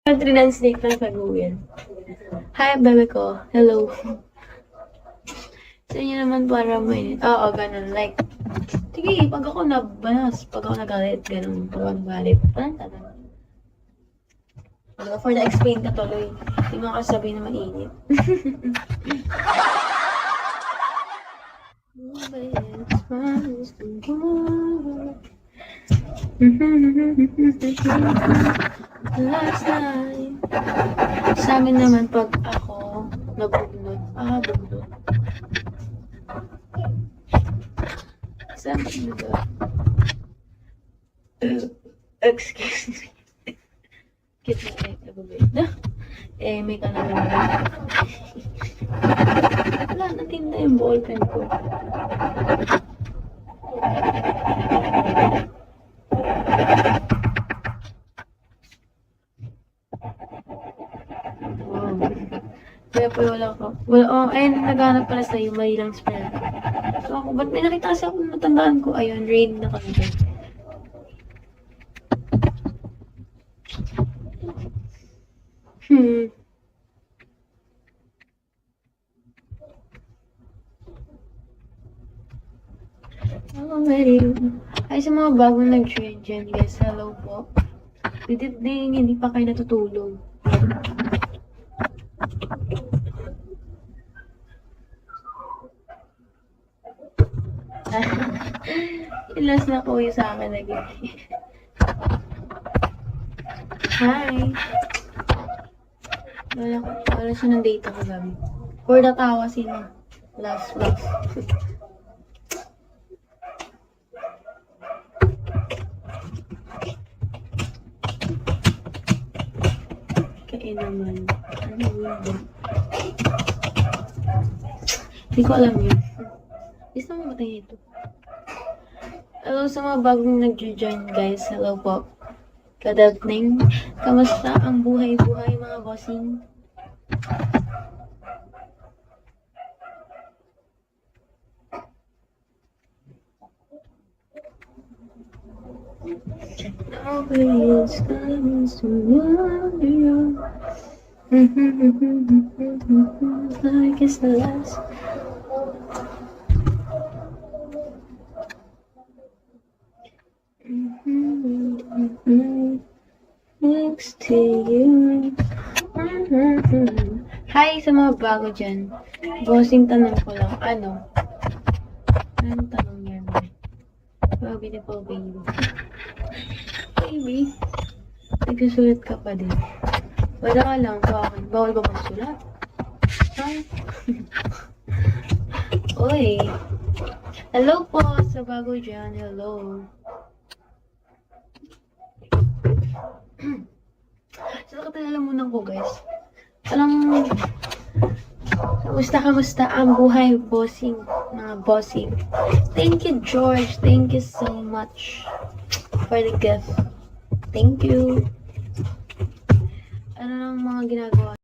Translate lang sa Google. Hi, bebe ko. Hello. Sa inyo naman para may... Oo, ganun. Like, sige, pag ako nabanas, pag ako nagalit, ganun. Pag ako nagalit, parang tanong. Diba, for the explain ka tuloy. Hindi mo kasi sabihin na mainit. Last night. Sa amin naman, pag ako nabugnot, bugnot. Saan pag nabugnot? Excuse me. Cute na nabubit na. May ka naman. Wala, natinda yung ballpen ko. Kaya po wala ko. Ayun, naghanap pala sa'yo, may ilang spell. So ako, ba't may nakita kasi ako natandaan ko? Ayun, raid na kami dyan. Ay, sa mga bagong nag-trade dyan, guys, hello po. Hindi pa kayo natutulog. Ilas na po yung sa akin lagi. Hi! Wala siya ng data ko gabi. For the tawa sino? Last. Kaya naman. Ano yun? Hindi ko alam yun. Gusto mo matay ito. Hello sa mga bagong nag-join guys. Hello po. Kadagning. Kamusta ang buhay-buhay mga bossing? Always comes to wonder. Like it's the last. Next to you. Hi sa mga bago dyan. Bossing, tanong ko lang. Anong tanong yan? Oh, beautiful baby. Baby? Nagsusulat ka pa din. Wala ka lang. Bakit? Bawal ba magsulat? Ha? Uy. Hello po sa bago dyan. Hello. So, katalamunan ko guys. Kamusta ang buhay, bossing, mga bossing. Thank you, George. Thank you so much for the gift. Thank you. Ano nang mga ginagawa?